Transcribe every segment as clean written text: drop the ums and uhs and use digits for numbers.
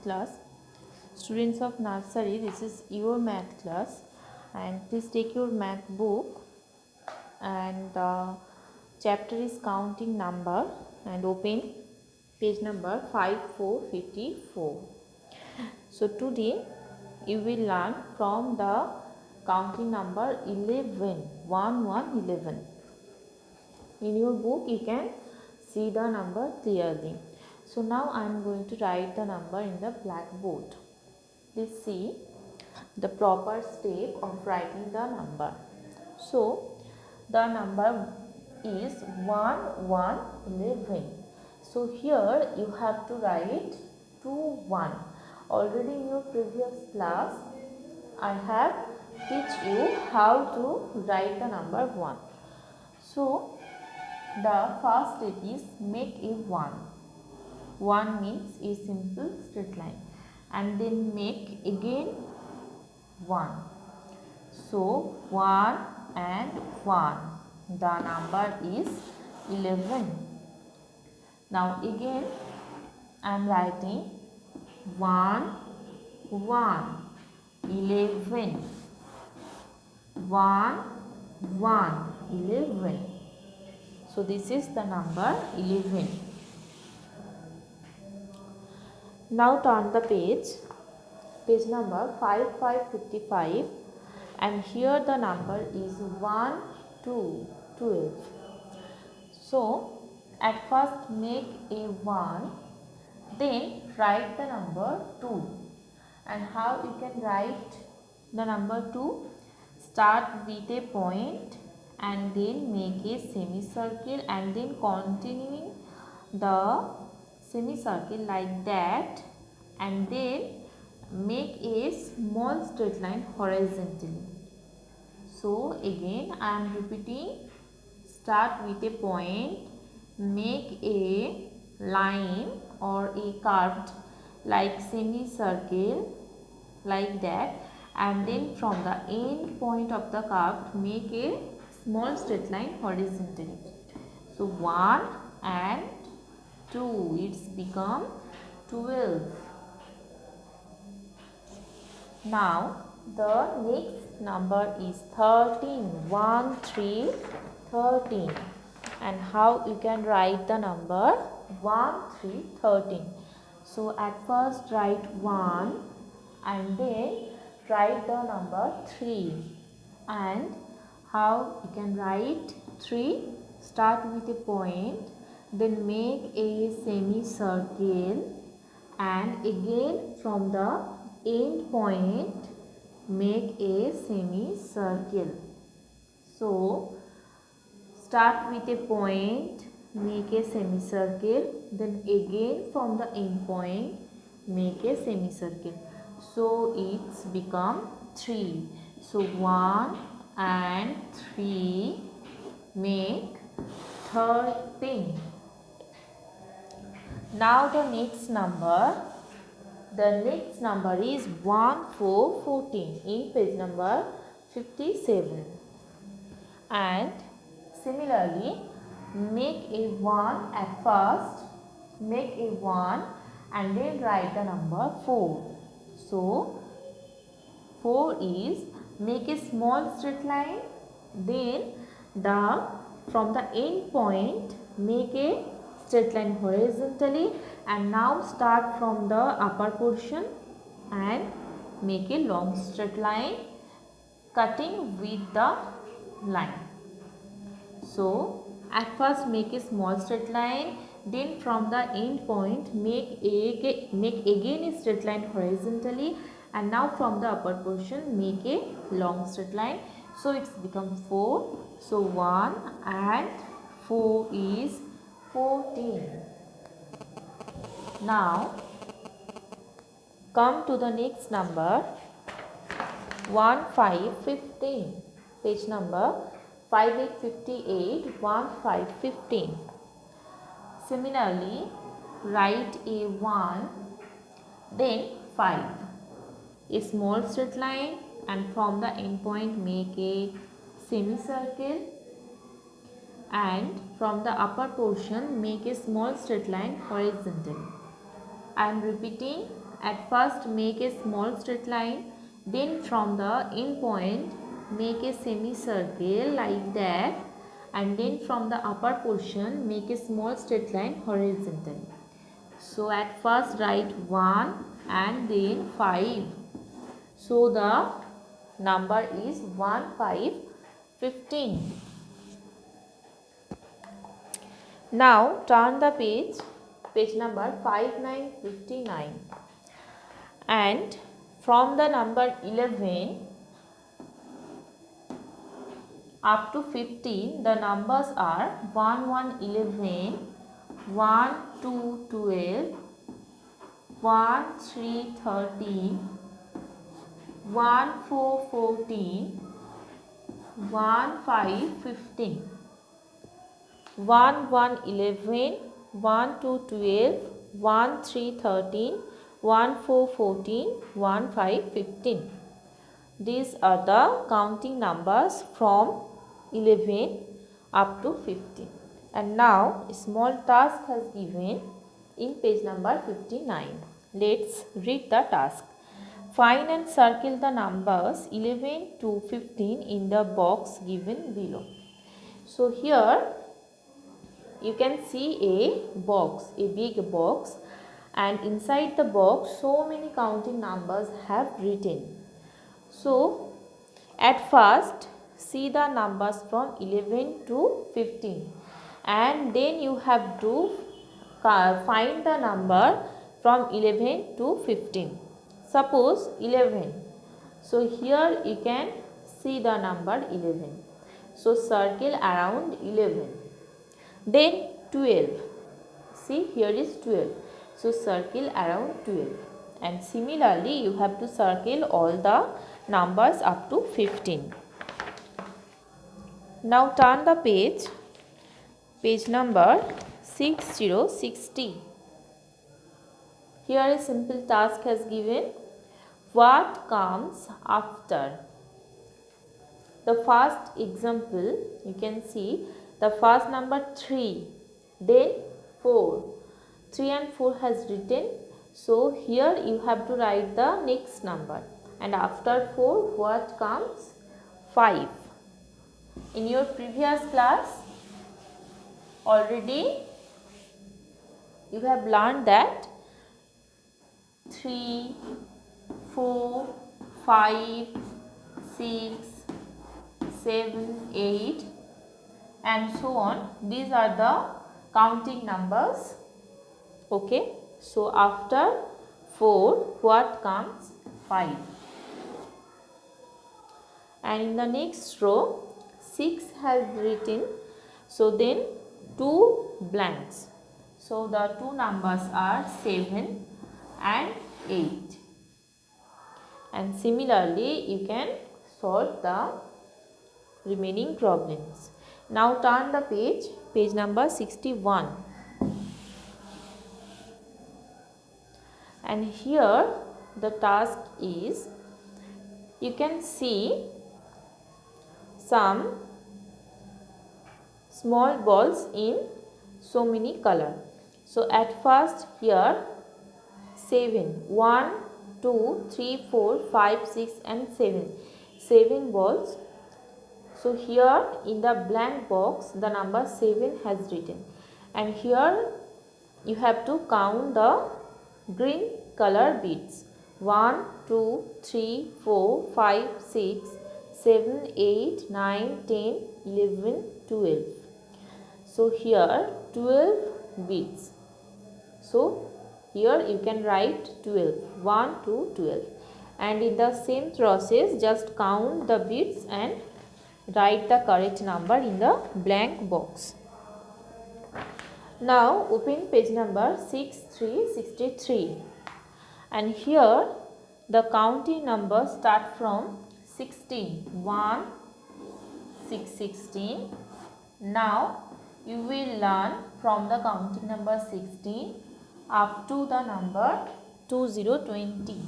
class. Students of nursery, this is your math class, and please take your math book, and the chapter is counting number, and open page number 5454. So today you will learn from the counting number 11, 11. In your book you can see the number clearly. So now I am going to write the number in the blackboard. Please see the proper step of writing the number. So the number is 11. So here you have to write 21. Already in your previous class I have teach you how to write the number 1. So the first step is make a 1. 1 means a simple straight line, and then make again 1. So 1 and 1, the number is 11. Now again I am writing 1, 1, 11, 1, 1, 11. So this is the number 11. Now turn the page number 5555, and here the number is 1, 2, 12. So at first make a 1, then write the number 2. And how you can write the number 2? Start with a point and then make a semicircle, and then continuing the semicircle like that, and then make a small straight line horizontally. So again I am repeating, start with a point, make a line or a curved like semicircle like that, and then from the end point of the curve make a small straight line horizontally. So 1 and 2, it's become 12. Now the next number is 13. 1, 3, 13. And how you can write the number 1, 3, 13? So at first write 1 and then write the number 3. And how you can write 3? Start with a point, then make a semicircle, and again from the end point make a semicircle. So start with a point, make a semicircle, then again from the end point make a semicircle. So it's become 3. So 1 and 3 make 13. Now the next number is 1414 in page number 57. And similarly make a 1 at first, make a 1 and then write the number 4. So 4 is make a small straight line, then from the end point make a straight line horizontally, and now start from the upper portion and make a long straight line cutting with the line. So at first make a small straight line, then from the end point make again a straight line horizontally, and now from the upper portion make a long straight line. So it's become 4. So 1 and 4 is 14. Now come to the next number 1515, page number 5858, 1515. Similarly write a 1, then 5, a small straight line, and from the end point make a semicircle, and from the upper portion make a small straight line horizontally. I am repeating, at first make a small straight line, then from the end point make a semicircle like that, and then from the upper portion make a small straight line horizontally. So at first write 1 and then 5. So the number is 1, 5, 15. Now turn the page number 5959, and from the number 11 up to 15 the numbers are 1, 1, 11, 1, 2, 12, 1, 3, 13, 1, 4, 14, 1, 5, 15. 1, 1, 11, 1, 2, 12, 1, 3, 13, 1, 4, 14, 1, 5, 15. These are the counting numbers from 11 up to 15. And now a small task has given in page number 59. Let's read the task. Find and circle the numbers 11 to 15 in the box given below. So here you can see a box, a big box, and inside the box so many counting numbers have written. So at first see the numbers from 11 to 15, and then you have to find the number from 11 to 15. Suppose 11. So here you can see the number 11. So circle around 11. Then 12. See, here is 12. So circle around 12. And similarly you have to circle all the numbers up to 15. Now turn the page number 6060. Here a simple task has given. What comes after? The first example, you can see the first number 3, then 4. 3 and 4 has written. So here you have to write the next number, and after 4 what comes? 5. In your previous class already you have learned that 3, 4, 5, 6, 7, 8 and so on. These are the counting numbers. Okay. So after 4 what comes? 5. And in the next row 6 has written. So then 2 blanks. So the two numbers are 7 and 8. And similarly you can solve the remaining problems. Now turn the page number 61. And here the task is, you can see some small balls in so many color. So at first here 7, 1, 2, 3, 4, 5, 6 and 7. 7 balls. So here in the blank box the number 7 has written, and here you have to count the green color beads. 1, 2, 3, 4, 5, 6, 7, 8, 9, 10, 11, 12. So here 12 beads. So here you can write 12, 1 to 12, and in the same process just count the beads and write the correct number in the blank box. Now open page number 6363, and here the counting numbers start from 16. 1, 6, 16. Now you will learn from the counting number 16 up to the number 2020.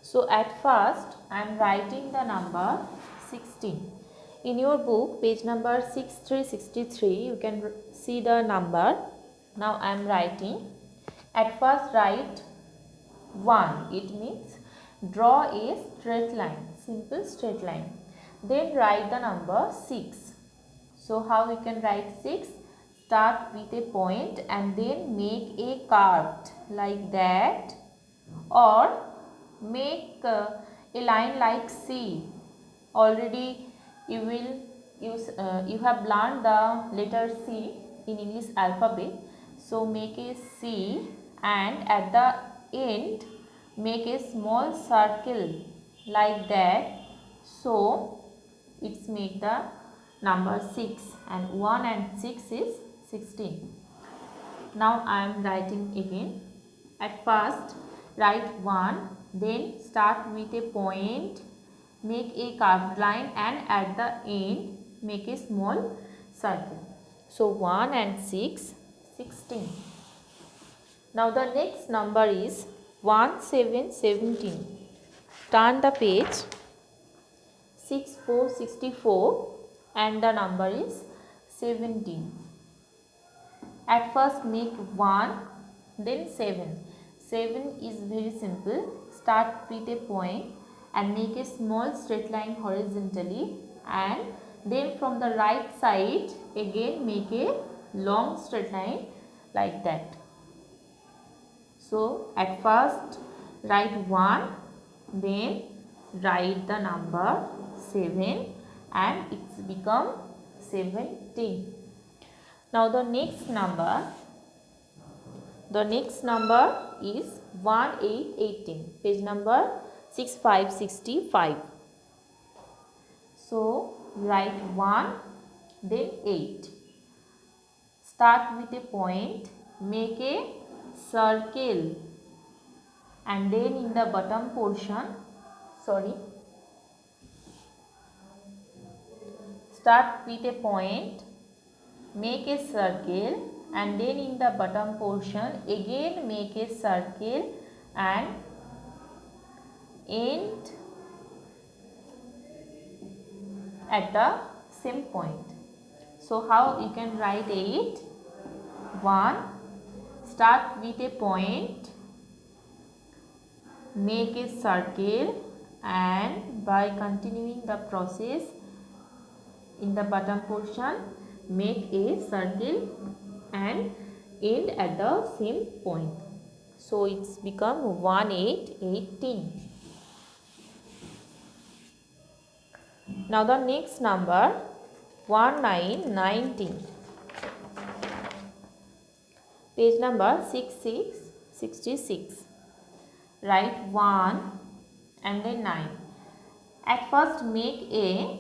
So at first I am writing the number 16. In your book, page number 6363, you can see the number. Now I am writing. At first write 1. It means draw a straight line, simple straight line. Then write the number 6. So how you can write 6? Start with a point and then make a curved like that, or make a line like C. Already you will use you have learned the letter C in English alphabet. So make a C and at the end make a small circle like that. So it's make the number 6, and 1 and 6 is 16. Now I am writing again. At first write 1, then start with a point, make a curved line, and at the end make a small circle. So 1 and 6, 16. Now the next number is 1, 7, 17. Turn the page. 6, 4, 64, and the number is 17. At first make 1, then 7. 7 is very simple. Start with a point and make a small straight line horizontally, and then from the right side again make a long straight line like that. So at first write 1, then write the number 7, and it's become 17. Now the next number is 1, 8, 18. Page number 6565. So write 1, then 8. Start with a point, make a circle, and then in the bottom portion, start with a point, make a circle, and then in the bottom portion again make a circle and end at the same point. So how you can write 8? 1, start with a point, make a circle, and by continuing the process in the bottom portion make a circle and end at the same point. So it's become 1, 8, 18. Now the next number 1, 9, 19. Page number 6666. Write 1 and then 9. At first make a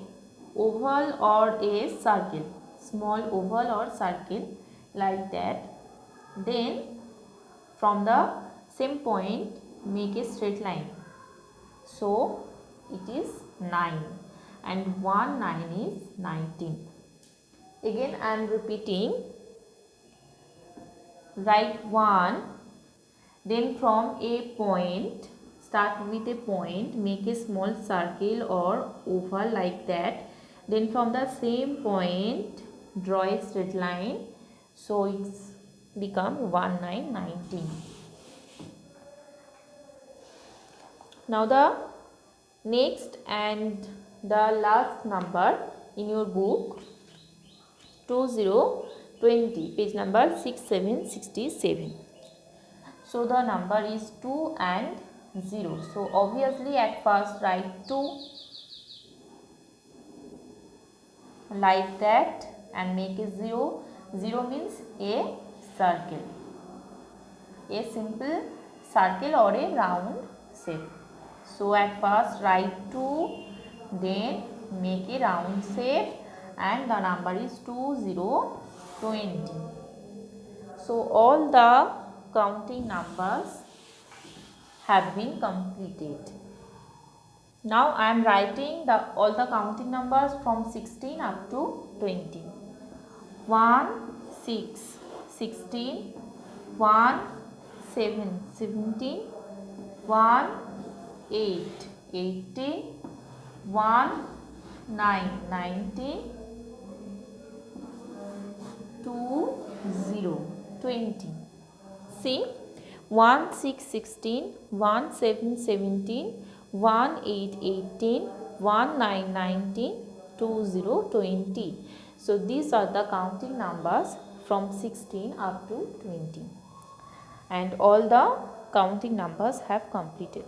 oval or a circle, small oval or circle like that. Then from the same point make a straight line. So it is 9, and 1, 9 is 19. Again I am repeating. Write 1, then from a point, start with a point, make a small circle or oval like that. Then from the same point draw a straight line. So it's become 1, 9, 19. Now the next and the last number in your book, 2020, page number 6767. So the number is 2 and 0. So obviously at first write 2 like that and make a 0. 0 means a circle, a simple circle or a round shape. So at first write 2, then make a round shape, and the number is 2020. So all the counting numbers have been completed. Now I am writing all the counting numbers from 16 up to 20. 1, 6, 16, 1, 7, 17, 1, 8, 18, 1, 9, 90, 2, 0, 20. See, 1, 6, 16, 1, 7, 17, 1, 8, 18, 1, 9, 19, 2, 0, 20. So, these are the counting numbers from 16 up to 20. And all the counting numbers have completed.